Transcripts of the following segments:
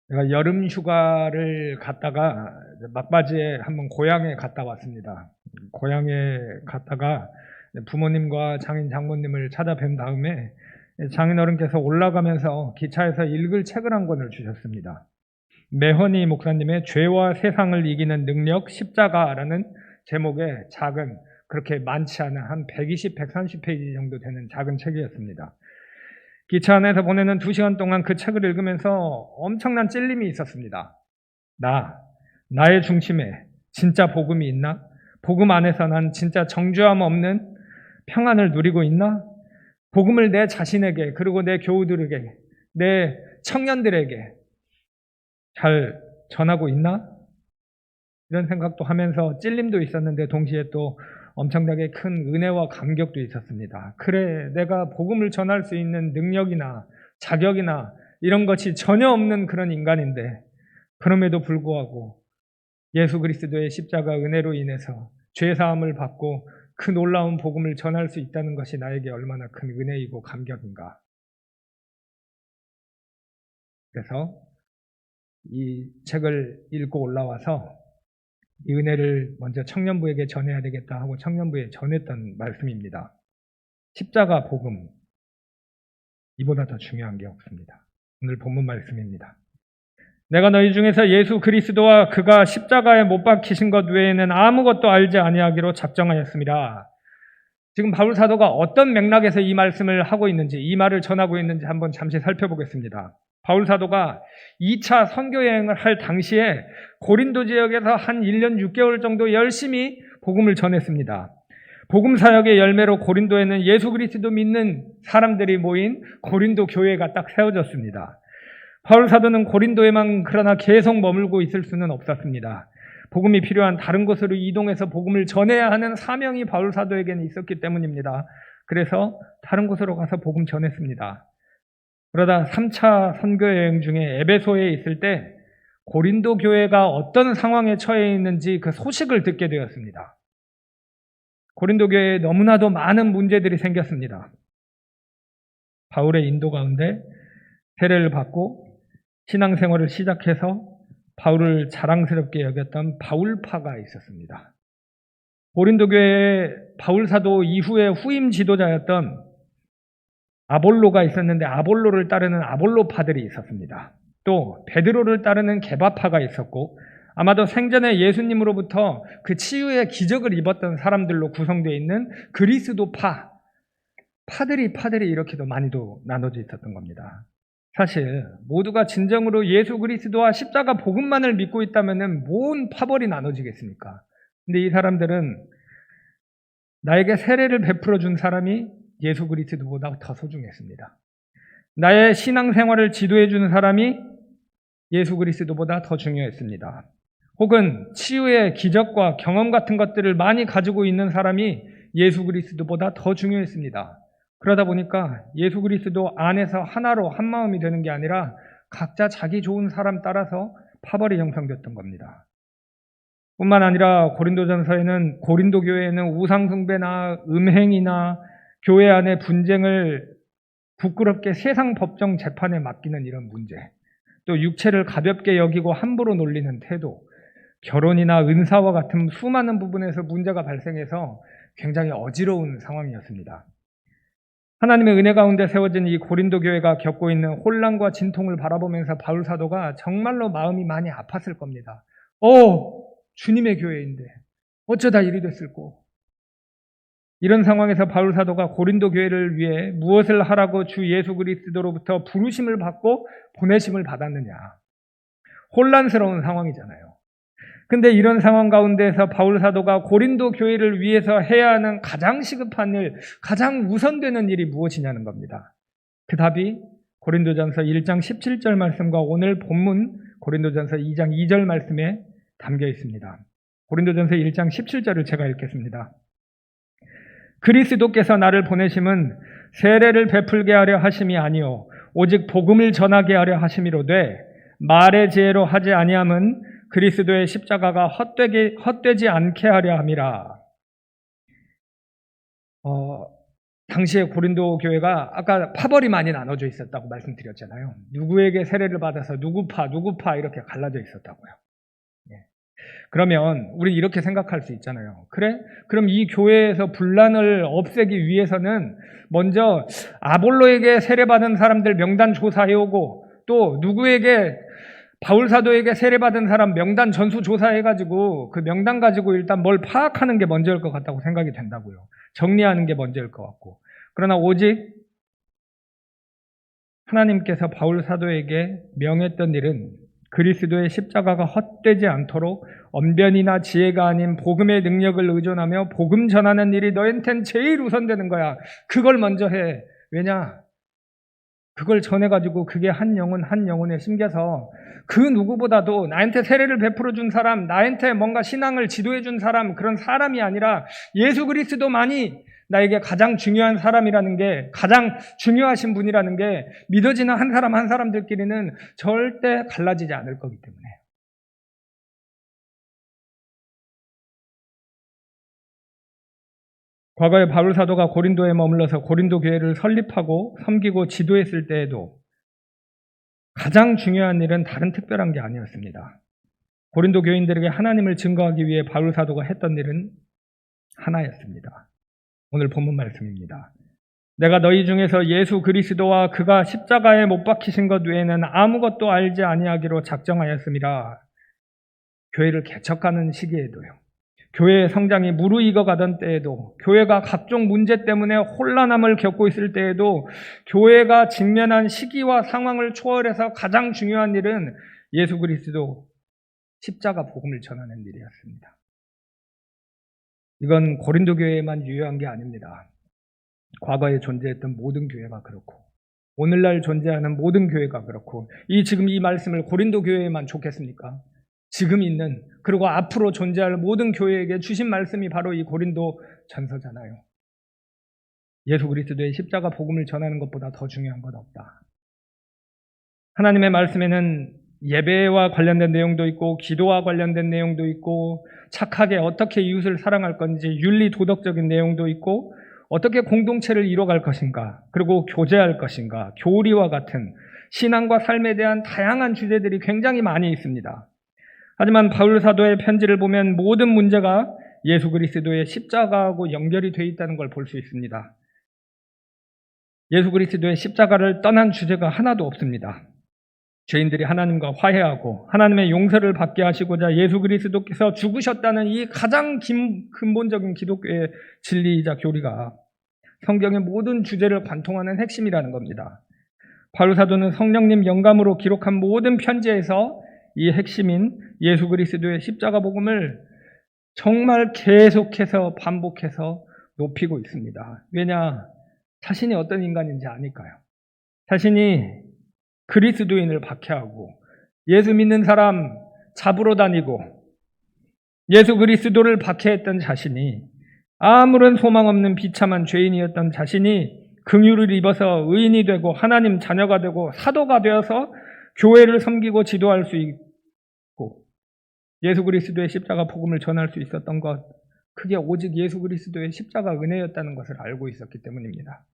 제가 여름 휴가를 갔다가 막바지에 한번 고향에 갔다 왔습니다. 고향에 갔다가 부모님과 장인 장모님을 찾아뵌 다음에 장인어른께서 올라가면서 기차에서 읽을 책을 한 권을 주셨습니다. 매헌이 목사님의 죄와 세상을 이기는 능력 십자가라는 제목의 작은, 그렇게 많지 않은 한 120, 130페이지 정도 되는 작은 책이었습니다. 기차 안에서 보내는 2시간 동안 그 책을 읽으면서 엄청난 찔림이 있었습니다. 나의 중심에 진짜 복음이 있나? 복음 안에서 난 진짜 정죄함 없는 평안을 누리고 있나? 복음을 내 자신에게, 그리고 내 교우들에게, 내 청년들에게 잘 전하고 있나? 이런 생각도 하면서 찔림도 있었는데 동시에 또 엄청나게 큰 은혜와 감격도 있었습니다. 그래, 내가 복음을 전할 수 있는 능력이나 자격이나 이런 것이 전혀 없는 그런 인간인데, 그럼에도 불구하고 예수 그리스도의 십자가 은혜로 인해서 죄사함을 받고 그 놀라운 복음을 전할 수 있다는 것이 나에게 얼마나 큰 은혜이고 감격인가. 그래서 이 책을 읽고 올라와서 이 은혜를 먼저 청년부에게 전해야 되겠다 하고 청년부에 전했던 말씀입니다. 십자가 복음, 이보다 더 중요한 게 없습니다. 오늘 본문 말씀입니다. 내가 너희 중에서 예수 그리스도와 그가 십자가에 못 박히신 것 외에는 아무것도 알지 아니하기로 작정하였습니다. 지금 바울 사도가 어떤 맥락에서 이 말씀을 하고 있는지, 이 말을 전하고 있는지 한번 잠시 살펴보겠습니다. 바울 사도가 2차 선교 여행을 할 당시에 고린도 지역에서 한 1년 6개월 정도 열심히 복음을 전했습니다. 복음 사역의 열매로 고린도에는 예수 그리스도 믿는 사람들이 모인 고린도 교회가 딱 세워졌습니다. 바울 사도는 고린도에만 그러나 계속 머물고 있을 수는 없었습니다. 복음이 필요한 다른 곳으로 이동해서 복음을 전해야 하는 사명이 바울 사도에게는 있었기 때문입니다. 그래서 다른 곳으로 가서 복음 전했습니다. 그러다 3차 선교여행 중에 에베소에 있을 때 고린도 교회가 어떤 상황에 처해 있는지 그 소식을 듣게 되었습니다. 고린도 교회에 너무나도 많은 문제들이 생겼습니다. 바울의 인도 가운데 세례를 받고 신앙생활을 시작해서 바울을 자랑스럽게 여겼던 바울파가 있었습니다. 고린도 교회에 바울 사도 이후에 후임 지도자였던 아볼로가 있었는데 아볼로를 따르는 아볼로파들이 있었습니다. 또 베드로를 따르는 게바파가 있었고, 아마도 생전에 예수님으로부터 그 치유의 기적을 입었던 사람들로 구성되어 있는 그리스도파, 파들이 이렇게도 많이도 나눠져 있었던 겁니다. 사실 모두가 진정으로 예수 그리스도와 십자가 복음만을 믿고 있다면 뭔 파벌이 나눠지겠습니까? 근데 이 사람들은 나에게 세례를 베풀어 준 사람이 예수 그리스도보다 더 소중했습니다. 나의 신앙생활을 지도해 준 사람이 예수 그리스도보다 더 중요했습니다. 혹은 치유의 기적과 경험 같은 것들을 많이 가지고 있는 사람이 예수 그리스도보다 더 중요했습니다. 그러다 보니까 예수 그리스도 안에서 하나로 한 마음이 되는 게 아니라 각자 자기 좋은 사람 따라서 파벌이 형성됐던 겁니다. 뿐만 아니라 고린도전서에는 고린도 교회에는 우상숭배나 음행이나 교회 안의 분쟁을 부끄럽게 세상 법정 재판에 맡기는 이런 문제, 또 육체를 가볍게 여기고 함부로 놀리는 태도, 결혼이나 은사와 같은 수많은 부분에서 문제가 발생해서 굉장히 어지러운 상황이었습니다. 하나님의 은혜 가운데 세워진 이 고린도 교회가 겪고 있는 혼란과 진통을 바라보면서 바울 사도가 정말로 마음이 많이 아팠을 겁니다. 주님의 교회인데 어쩌다 이리 됐을꼬. 이런 상황에서 바울 사도가 고린도 교회를 위해 무엇을 하라고 주 예수 그리스도로부터 부르심을 받고 보내심을 받았느냐. 혼란스러운 상황이잖아요. 근데 이런 상황 가운데서 바울 사도가 고린도 교회를 위해서 해야 하는 가장 시급한 일, 가장 우선되는 일이 무엇이냐는 겁니다. 그 답이 고린도전서 1장 17절 말씀과 오늘 본문 고린도전서 2장 2절 말씀에 담겨 있습니다. 고린도전서 1장 17절을 제가 읽겠습니다. 그리스도께서 나를 보내심은 세례를 베풀게 하려 하심이 아니요 오직 복음을 전하게 하려 하심이로되 말의 지혜로 하지 아니함은 그리스도의 십자가가 헛되지 않게 하려 함이라. 당시에 고린도 교회가 아까 파벌이 많이 나눠져 있었다고 말씀드렸잖아요. 누구에게 세례를 받아서 누구파 이렇게 갈라져 있었다고요. 예. 그러면 우리 이렇게 생각할 수 있잖아요. 그래? 그럼 이 교회에서 분란을 없애기 위해서는 먼저 아볼로에게 세례받은 사람들 명단 조사해오고 또 누구에게 바울 사도에게 세례받은 사람 명단 전수 조사해가지고 그 명단 가지고 일단 뭘 파악하는 게 먼저일 것 같다고 생각이 된다고요. 정리하는 게 먼저일 것 같고. 그러나 오직 하나님께서 바울 사도에게 명했던 일은 그리스도의 십자가가 헛되지 않도록 언변이나 지혜가 아닌 복음의 능력을 의존하며 복음 전하는 일이 너희한테는 제일 우선되는 거야. 그걸 먼저 해. 왜냐? 그걸 전해가지고 그게 한 영혼에 심겨서 그 누구보다도 나한테 세례를 베풀어 준 사람, 나한테 뭔가 신앙을 지도해 준 사람, 그런 사람이 아니라 예수 그리스도만이 나에게 가장 중요한 사람이라는 게, 가장 중요하신 분이라는 게 믿어지는 한 사람 한 사람들끼리는 절대 갈라지지 않을 거기 때문에. 과거에 바울 사도가 고린도에 머물러서 고린도 교회를 설립하고 섬기고 지도했을 때에도 가장 중요한 일은 다른 특별한 게 아니었습니다. 고린도 교인들에게 하나님을 증거하기 위해 바울 사도가 했던 일은 하나였습니다. 오늘 본문 말씀입니다. 내가 너희 중에서 예수 그리스도와 그가 십자가에 못 박히신 것 외에는 아무것도 알지 아니하기로 작정하였습니다. 교회를 개척하는 시기에도요. 교회의 성장이 무르익어 가던 때에도, 교회가 각종 문제 때문에 혼란함을 겪고 있을 때에도 교회가 직면한 시기와 상황을 초월해서 가장 중요한 일은 예수 그리스도 십자가 복음을 전하는 일이었습니다. 이건 고린도 교회에만 유효한 게 아닙니다. 과거에 존재했던 모든 교회가 그렇고 오늘날 존재하는 모든 교회가 그렇고 지금 이 말씀을 고린도 교회에만 좋겠습니까? 지금 있는 그리고 앞으로 존재할 모든 교회에게 주신 말씀이 바로 이 고린도 전서잖아요. 예수 그리스도의 십자가 복음을 전하는 것보다 더 중요한 건 없다. 하나님의 말씀에는 예배와 관련된 내용도 있고 기도와 관련된 내용도 있고 착하게 어떻게 이웃을 사랑할 건지 윤리 도덕적인 내용도 있고 어떻게 공동체를 이뤄갈 것인가 그리고 교제할 것인가 교리와 같은 신앙과 삶에 대한 다양한 주제들이 굉장히 많이 있습니다. 하지만 바울 사도의 편지를 보면 모든 문제가 예수 그리스도의 십자가하고 연결이 되어 있다는 걸 볼 수 있습니다. 예수 그리스도의 십자가를 떠난 주제가 하나도 없습니다. 죄인들이 하나님과 화해하고 하나님의 용서를 받게 하시고자 예수 그리스도께서 죽으셨다는 이 가장 근본적인 기독교의 진리이자 교리가 성경의 모든 주제를 관통하는 핵심이라는 겁니다. 바울 사도는 성령님 영감으로 기록한 모든 편지에서 이 핵심인 예수 그리스도의 십자가 복음을 정말 계속해서 반복해서 높이고 있습니다. 왜냐? 자신이 어떤 인간인지 아니까요. 자신이 그리스도인을 박해하고 예수 믿는 사람 잡으러 다니고 예수 그리스도를 박해했던 자신이 아무런 소망 없는 비참한 죄인이었던 자신이 긍휼을 입어서 의인이 되고 하나님 자녀가 되고 사도가 되어서 교회를 섬기고 지도할 수 있고 예수 그리스도의 십자가 복음을 전할 수 있었던 것, 그게 오직 예수 그리스도의 십자가 은혜였다는 것을 알고 있었기 때문입니다.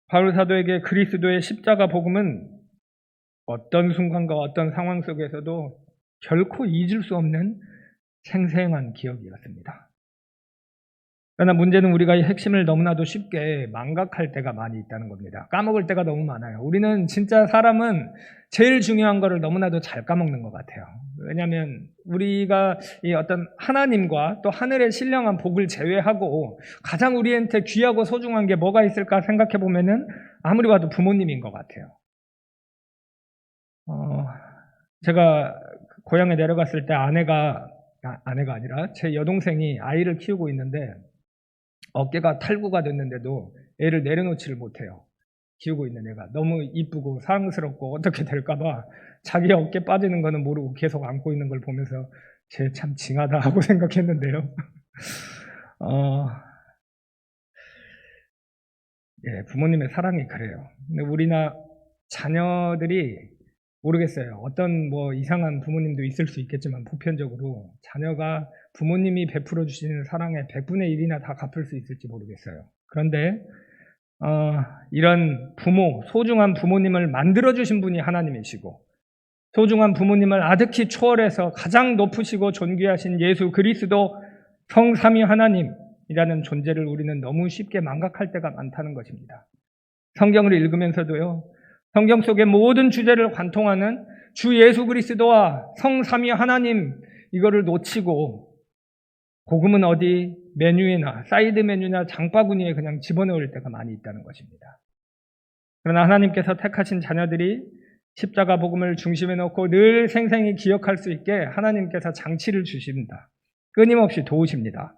바울 사도에게 그리스도의 십자가 복음은 어떤 순간과 어떤 상황 속에서도 결코 잊을 수 없는 생생한 기억이었습니다. 그러나 문제는 우리가 이 핵심을 너무나도 쉽게 망각할 때가 많이 있다는 겁니다. 까먹을 때가 너무 많아요. 우리는 진짜 사람은 제일 중요한 거를 너무나도 잘 까먹는 것 같아요. 왜냐하면 우리가 이 어떤 하나님과 또 하늘의 신령한 복을 제외하고 가장 우리한테 귀하고 소중한 게 뭐가 있을까 생각해 보면은 아무리 봐도 부모님인 것 같아요. 제가 고향에 내려갔을 때 아내가 아니라 제 여동생이 아이를 키우고 있는데 어깨가 탈구가 됐는데도 애를 내려놓지를 못해요. 키우고 있는 애가 너무 이쁘고 사랑스럽고 어떻게 될까봐 자기 어깨 빠지는 거는 모르고 계속 안고 있는 걸 보면서 쟤 참 징하다 하고 생각했는데요. 예, 부모님의 사랑이 그래요. 근데 우리나 자녀들이 모르겠어요. 어떤 이상한 부모님도 있을 수 있겠지만 보편적으로 자녀가 부모님이 베풀어 주시는 사랑의 100분의 1이나 다 갚을 수 있을지 모르겠어요. 그런데 이런 부모, 소중한 부모님을 만들어주신 분이 하나님이시고 소중한 부모님을 아득히 초월해서 가장 높으시고 존귀하신 예수 그리스도 성삼위 하나님이라는 존재를 우리는 너무 쉽게 망각할 때가 많다는 것입니다. 성경을 읽으면서도요, 성경 속의 모든 주제를 관통하는 주 예수 그리스도와 성삼위 하나님 이거를 놓치고 복음은 어디 메뉴에나 사이드 메뉴나 장바구니에 그냥 집어넣을 때가 많이 있다는 것입니다. 그러나 하나님께서 택하신 자녀들이 십자가 복음을 중심에 놓고 늘 생생히 기억할 수 있게 하나님께서 장치를 주십니다. 끊임없이 도우십니다.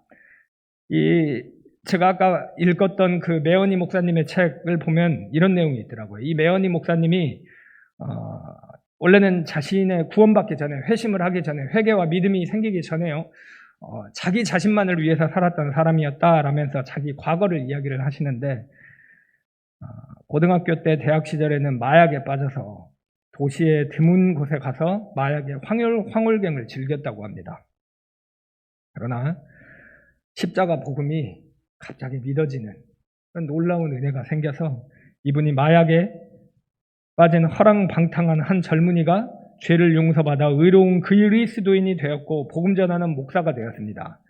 제가 아까 읽었던 그 매언이 목사님의 책을 보면 이런 내용이 있더라고요. 이 매언이 목사님이 원래는 자신의 구원받기 전에, 회심을 하기 전에, 회개와 믿음이 생기기 전에요, 자기 자신만을 위해서 살았던 사람이었다라면서 자기 과거를 이야기를 하시는데, 고등학교 때 대학 시절에는 마약에 빠져서 도시의 드문 곳에 가서 마약의 황홀경을 즐겼다고 합니다. 그러나 십자가 복음이 갑자기 믿어지는 그런 놀라운 은혜가 생겨서 이분이 마약에 빠진 허랑방탕한 한 젊은이가 죄를 용서받아 의로운 그리스도인이 되었고 복음 전하는 목사가 되었습니다.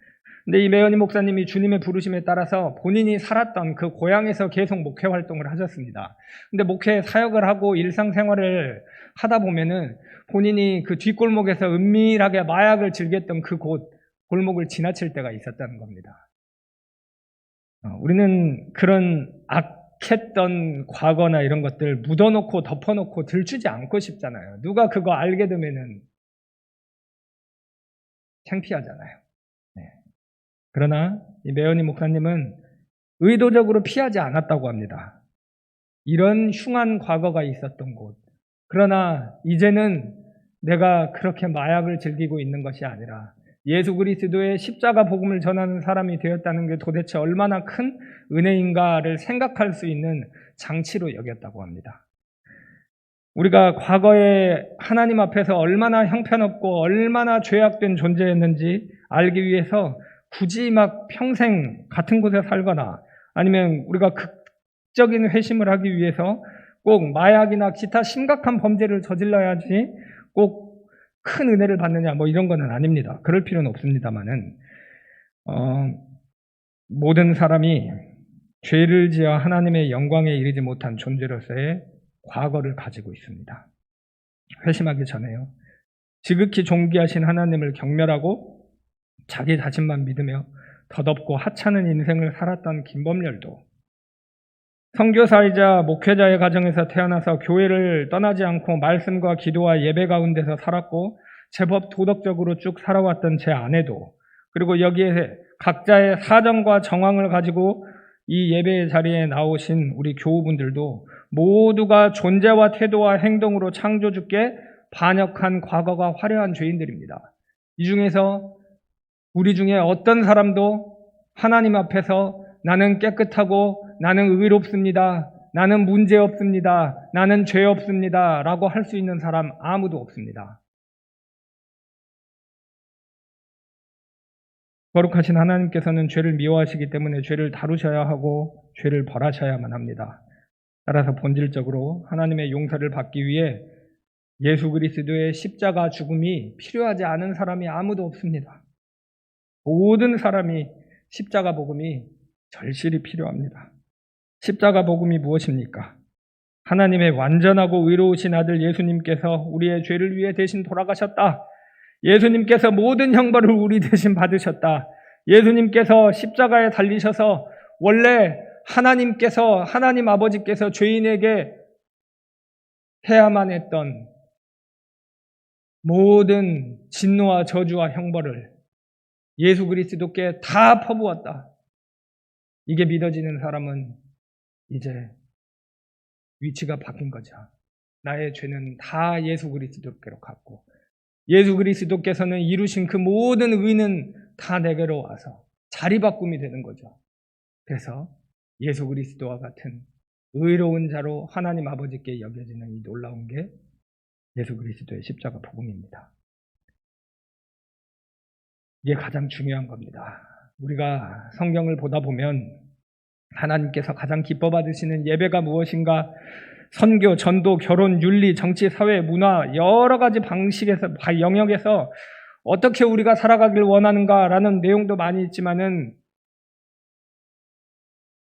근데 이 매연희 목사님이 주님의 부르심에 따라서 본인이 살았던 그 고향에서 계속 목회 활동을 하셨습니다. 근데 목회 사역을 하고 일상생활을 하다 보면은 본인이 그 뒷골목에서 은밀하게 마약을 즐겼던 그 골목을 지나칠 때가 있었다는 겁니다. 우리는 그런 악했던 과거나 이런 것들 묻어놓고 덮어놓고 들추지 않고 싶잖아요. 누가 그거 알게 되면은 창피하잖아요. 네. 그러나 이 매연희 목사님은 의도적으로 피하지 않았다고 합니다. 이런 흉한 과거가 있었던 곳. 그러나 이제는 내가 그렇게 마약을 즐기고 있는 것이 아니라 예수 그리스도의 십자가 복음을 전하는 사람이 되었다는 게 도대체 얼마나 큰 은혜인가를 생각할 수 있는 장치로 여겼다고 합니다. 우리가 과거에 하나님 앞에서 얼마나 형편없고 얼마나 죄악된 존재였는지 알기 위해서 굳이 막 평생 같은 곳에 살거나 아니면 우리가 극적인 회심을 하기 위해서 꼭 마약이나 기타 심각한 범죄를 저질러야지 꼭 큰 은혜를 받느냐 뭐 이런 거는 아닙니다. 그럴 필요는 없습니다만은 모든 사람이 죄를 지어 하나님의 영광에 이르지 못한 존재로서의 과거를 가지고 있습니다. 회심하기 전에요. 지극히 존귀하신 하나님을 경멸하고 자기 자신만 믿으며 덧없고 하찮은 인생을 살았던 김범렬도 선교사이자 목회자의 가정에서 태어나서 교회를 떠나지 않고 말씀과 기도와 예배 가운데서 살았고 제법 도덕적으로 쭉 살아왔던 제 아내도 그리고 여기에 각자의 사정과 정황을 가지고 이 예배 자리에 나오신 우리 교우분들도 모두가 존재와 태도와 행동으로 창조주께 반역한 과거가 화려한 죄인들입니다. 이 중에서 우리 중에 어떤 사람도 하나님 앞에서 나는 깨끗하고 나는 의롭습니다. 나는 문제 없습니다. 나는 죄 없습니다. 라고 할 수 있는 사람 아무도 없습니다. 거룩하신 하나님께서는 죄를 미워하시기 때문에 죄를 다루셔야 하고 죄를 벌하셔야만 합니다. 따라서 본질적으로 하나님의 용서를 받기 위해 예수 그리스도의 십자가 죽음이 필요하지 않은 사람이 아무도 없습니다. 모든 사람이 십자가 복음이 절실히 필요합니다. 십자가 복음이 무엇입니까? 하나님의 완전하고 의로우신 아들 예수님께서 우리의 죄를 위해 대신 돌아가셨다. 예수님께서 모든 형벌을 우리 대신 받으셨다. 예수님께서 십자가에 달리셔서 원래 하나님 아버지께서 죄인에게 해야만 했던 모든 진노와 저주와 형벌을 예수 그리스도께 다 퍼부었다. 이게 믿어지는 사람은 이제 위치가 바뀐 거죠. 나의 죄는 다 예수 그리스도께로 갔고 예수 그리스도께서는 이루신 그 모든 의는 다 내게로 와서 자리바꿈이 되는 거죠. 그래서 예수 그리스도와 같은 의로운 자로 하나님 아버지께 여겨지는 이 놀라운 게 예수 그리스도의 십자가 복음입니다. 이게 가장 중요한 겁니다. 우리가 성경을 보다 보면 하나님께서 가장 기뻐 받으시는 예배가 무엇인가? 선교, 전도, 결혼, 윤리, 정치, 사회, 문화 여러 가지 방식에서 영역에서 어떻게 우리가 살아가길 원하는가라는 내용도 많이 있지만은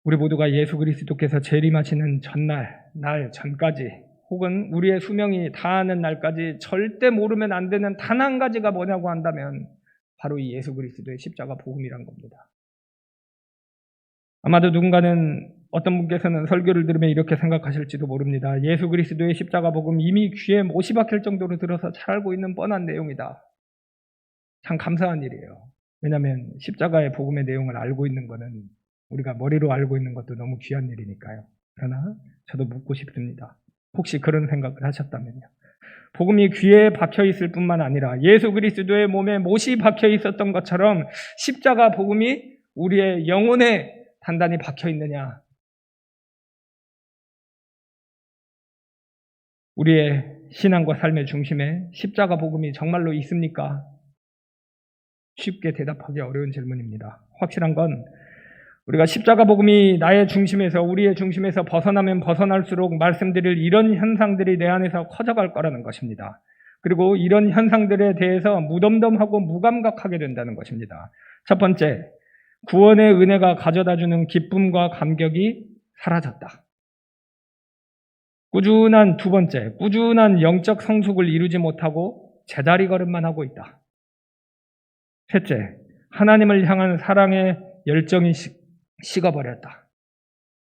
우리 모두가 예수 그리스도께서 재림하시는 날 전까지 혹은 우리의 수명이 다하는 날까지 절대 모르면 안 되는 단 한 가지가 뭐냐고 한다면 바로 이 예수 그리스도의 십자가 복음이란 겁니다. 아마도 누군가는 어떤 분께서는 설교를 들으면 이렇게 생각하실지도 모릅니다. 예수 그리스도의 십자가 복음 이미 귀에 못이 박힐 정도로 들어서 잘 알고 있는 뻔한 내용이다. 참 감사한 일이에요. 왜냐하면 십자가의 복음의 내용을 알고 있는 것은 우리가 머리로 알고 있는 것도 너무 귀한 일이니까요. 그러나 저도 묻고 싶습니다. 혹시 그런 생각을 하셨다면요. 복음이 귀에 박혀 있을 뿐만 아니라 예수 그리스도의 몸에 못이 박혀 있었던 것처럼 십자가 복음이 우리의 영혼에 단단히 박혀 있느냐? 우리의 신앙과 삶의 중심에 십자가 복음이 정말로 있습니까? 쉽게 대답하기 어려운 질문입니다. 확실한 건 우리가 십자가 복음이 나의 중심에서 우리의 중심에서 벗어나면 벗어날수록 말씀드릴 이런 현상들이 내 안에서 커져갈 거라는 것입니다. 그리고 이런 현상들에 대해서 무덤덤하고 무감각하게 된다는 것입니다. 첫 번째, 구원의 은혜가 가져다주는 기쁨과 감격이 사라졌다. 두 번째, 꾸준한 영적 성숙을 이루지 못하고 제자리 걸음만 하고 있다. 셋째, 하나님을 향한 사랑의 열정이 식어버렸다.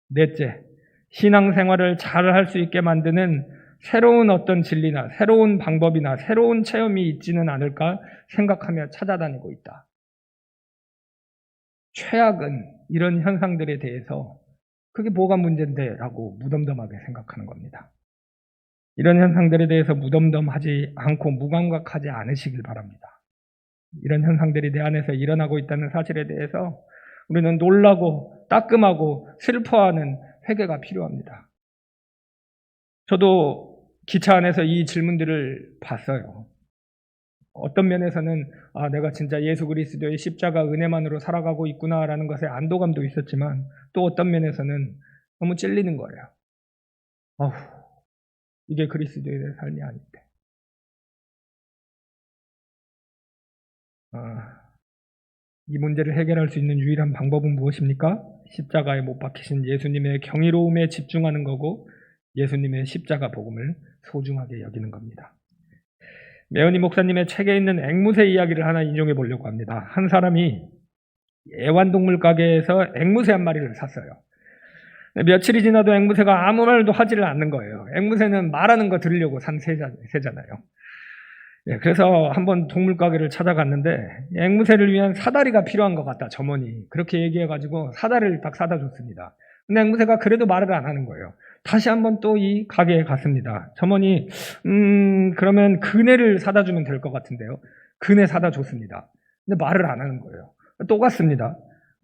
넷째, 신앙생활을 잘 할 수 있게 만드는 새로운 어떤 진리나 새로운 방법이나 새로운 체험이 있지는 않을까 생각하며 찾아다니고 있다. 최악은 이런 현상들에 대해서 그게 뭐가 문제인데 라고 무덤덤하게 생각하는 겁니다. 이런 현상들에 대해서 무덤덤하지 않고 무감각하지 않으시길 바랍니다. 이런 현상들이 내 안에서 일어나고 있다는 사실에 대해서 우리는 놀라고 따끔하고 슬퍼하는 회개가 필요합니다. 저도 기차 안에서 이 질문들을 봤어요. 어떤 면에서는 내가 진짜 예수 그리스도의 십자가 은혜만으로 살아가고 있구나라는 것에 안도감도 있었지만 또 어떤 면에서는 너무 찔리는 거예요. 이게 그리스도의 삶이 아닌데. 이 문제를 해결할 수 있는 유일한 방법은 무엇입니까? 십자가에 못 박히신 예수님의 경이로움에 집중하는 거고 예수님의 십자가 복음을 소중하게 여기는 겁니다. 매연희 목사님의 책에 있는 앵무새 이야기를 하나 인용해 보려고 합니다. 한 사람이 애완동물 가게에서 앵무새 한 마리를 샀어요. 며칠이 지나도 앵무새가 아무 말도 하지를 않는 거예요. 앵무새는 말하는 거 들으려고 산 새잖아요. 그래서 한번 동물 가게를 찾아갔는데 앵무새를 위한 사다리가 필요한 것 같다. 점원이 그렇게 얘기해가지고 사다리를 딱 사다 줬습니다. 근데 앵무새가 그래도 말을 안 하는 거예요. 다시 한번 또 이 가게에 갔습니다. 점원이 그러면 그네를 사다 주면 될 것 같은데요. 그네 사다 줬습니다. 근데 말을 안 하는 거예요. 또 갔습니다.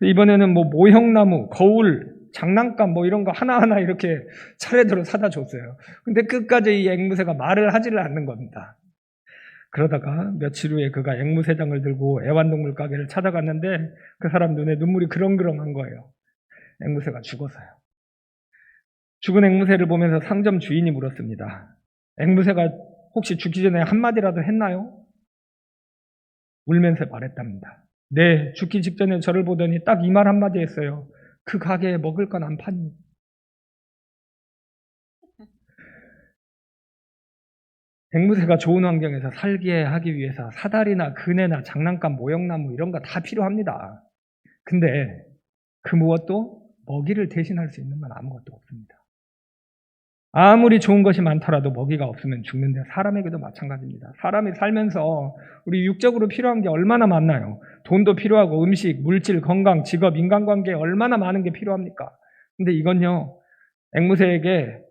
이번에는 뭐 모형나무, 거울, 장난감 뭐 이런 거 하나하나 이렇게 차례대로 사다 줬어요. 근데 끝까지 이 앵무새가 말을 하지를 않는 겁니다. 그러다가 며칠 후에 그가 앵무새장을 들고 애완동물 가게를 찾아갔는데 그 사람 눈에 눈물이 그렁그렁한 거예요. 앵무새가 죽었어요. 죽은 앵무새를 보면서 상점 주인이 물었습니다. 앵무새가 혹시 죽기 전에 한마디라도 했나요? 울면서 말했답니다. 네, 죽기 직전에 저를 보더니 딱 이 말 한마디 했어요. 그 가게에 먹을 건 안 파니. 앵무새가 좋은 환경에서 살게 하기 위해서 사다리나 그네나 장난감, 모형나무 이런 거 다 필요합니다. 근데 그 무엇도 먹이를 대신할 수 있는 건 아무것도 없습니다. 아무리 좋은 것이 많더라도 먹이가 없으면 죽는데 사람에게도 마찬가지입니다. 사람이 살면서 우리 육적으로 필요한 게 얼마나 많나요? 돈도 필요하고 음식, 물질, 건강, 직업, 인간관계 얼마나 많은 게 필요합니까? 근데 이건요, 앵무새에게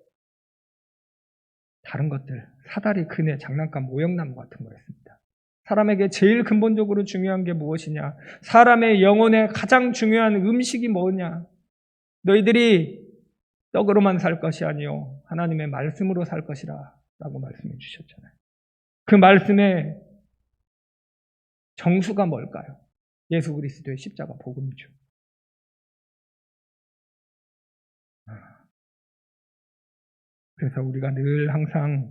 다른 것들, 사다리, 그네, 장난감, 모형나무 같은 거였습니다. 사람에게 제일 근본적으로 중요한 게 무엇이냐? 사람의 영혼에 가장 중요한 음식이 뭐냐? 너희들이 떡으로만 살 것이 아니요 하나님의 말씀으로 살 것이라 라고 말씀해 주셨잖아요. 그 말씀의 정수가 뭘까요? 예수 그리스도의 십자가 복음이죠. 그래서 우리가 늘 항상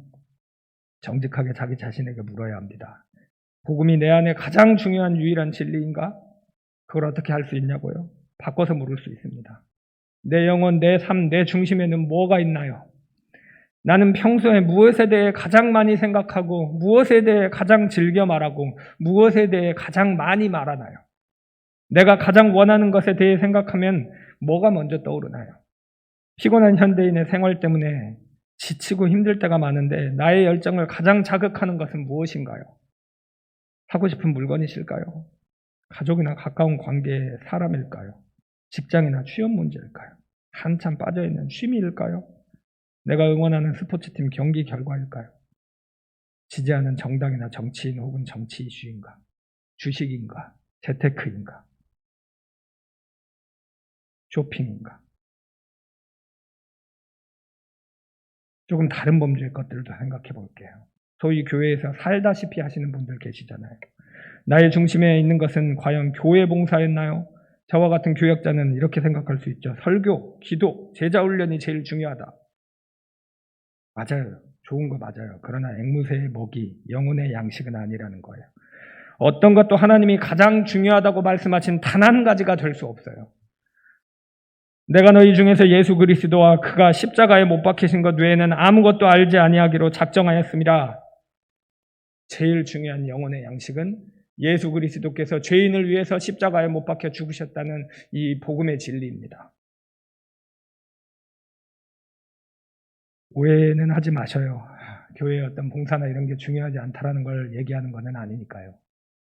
정직하게 자기 자신에게 물어야 합니다. 복음이 내 안에 가장 중요한 유일한 진리인가? 그걸 어떻게 할 수 있냐고요? 바꿔서 물을 수 있습니다. 내 영혼, 내 삶, 내 중심에는 뭐가 있나요? 나는 평소에 무엇에 대해 가장 많이 생각하고 무엇에 대해 가장 즐겨 말하고 무엇에 대해 가장 많이 말하나요? 내가 가장 원하는 것에 대해 생각하면 뭐가 먼저 떠오르나요? 피곤한 현대인의 생활 때문에 지치고 힘들 때가 많은데 나의 열정을 가장 자극하는 것은 무엇인가요? 사고 싶은 물건이실까요? 가족이나 가까운 관계의 사람일까요? 직장이나 취업 문제일까요? 한참 빠져있는 취미일까요? 내가 응원하는 스포츠팀 경기 결과일까요? 지지하는 정당이나 정치인 혹은 정치 이슈인가? 주식인가? 재테크인가? 쇼핑인가? 조금 다른 범주의 것들도 생각해 볼게요. 소위 교회에서 살다시피 하시는 분들 계시잖아요. 나의 중심에 있는 것은 과연 교회 봉사였나요? 저와 같은 교역자는 이렇게 생각할 수 있죠. 설교, 기도, 제자 훈련이 제일 중요하다. 맞아요. 좋은 거 맞아요. 그러나 앵무새의 먹이, 영혼의 양식은 아니라는 거예요. 어떤 것도 하나님이 가장 중요하다고 말씀하신 단 한 가지가 될 수 없어요. 내가 너희 중에서 예수 그리스도와 그가 십자가에 못 박히신 것 외에는 아무것도 알지 아니하기로 작정하였습니다. 제일 중요한 영혼의 양식은 예수 그리스도께서 죄인을 위해서 십자가에 못 박혀 죽으셨다는 이 복음의 진리입니다. 오해는 하지 마셔요. 교회의 어떤 봉사나 이런 게 중요하지 않다라는 걸 얘기하는 것은 아니니까요.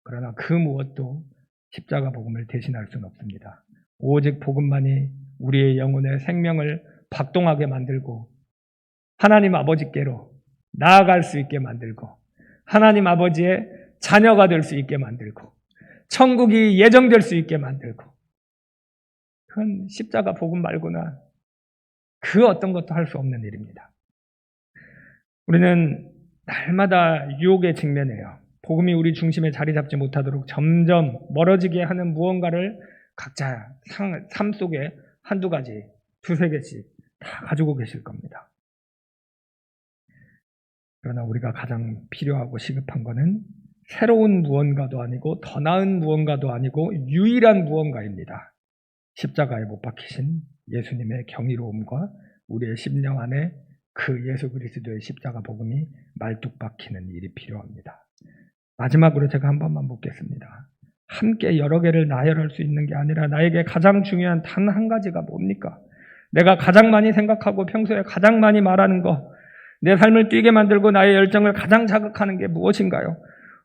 그러나 그 무엇도 십자가 복음을 대신할 수는 없습니다. 오직 복음만이 우리의 영혼의 생명을 박동하게 만들고 하나님 아버지께로 나아갈 수 있게 만들고 하나님 아버지의 자녀가 될 수 있게 만들고 천국이 예정될 수 있게 만들고 그건 십자가 복음 말고는 그 어떤 것도 할 수 없는 일입니다. 우리는 날마다 유혹에 직면해요. 복음이 우리 중심에 자리 잡지 못하도록 점점 멀어지게 하는 무언가를 각자 삶 속에 한두 가지, 두세 개씩 다 가지고 계실 겁니다. 그러나 우리가 가장 필요하고 시급한 것은 새로운 무언가도 아니고 더 나은 무언가도 아니고 유일한 무언가입니다. 십자가에 못 박히신 예수님의 경이로움과 우리의 심령 안에 그 예수 그리스도의 십자가 복음이 말뚝 박히는 일이 필요합니다. 마지막으로 제가 한 번만 묻겠습니다. 함께 여러 개를 나열할 수 있는 게 아니라 나에게 가장 중요한 단 한 가지가 뭡니까? 내가 가장 많이 생각하고 평소에 가장 많이 말하는 거, 내 삶을 뛰게 만들고 나의 열정을 가장 자극하는 게 무엇인가요?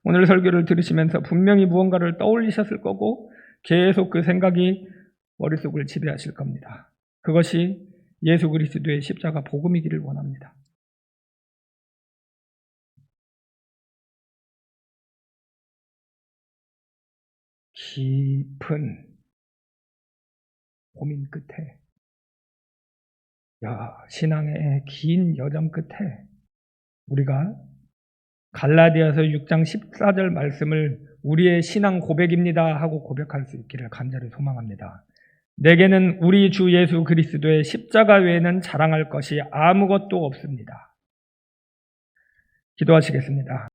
오늘 설교를 들으시면서 분명히 무언가를 떠올리셨을 거고 계속 그 생각이 머릿속을 지배하실 겁니다. 그것이 예수 그리스도의 십자가 복음이기를 원합니다. 깊은 고민 끝에, 신앙의 긴 여정 끝에 우리가 갈라디아서 6장 14절 말씀을 우리의 신앙 고백입니다 하고 고백할 수 있기를 간절히 소망합니다. 내게는 우리 주 예수 그리스도의 십자가 외에는 자랑할 것이 아무것도 없습니다. 기도하시겠습니다.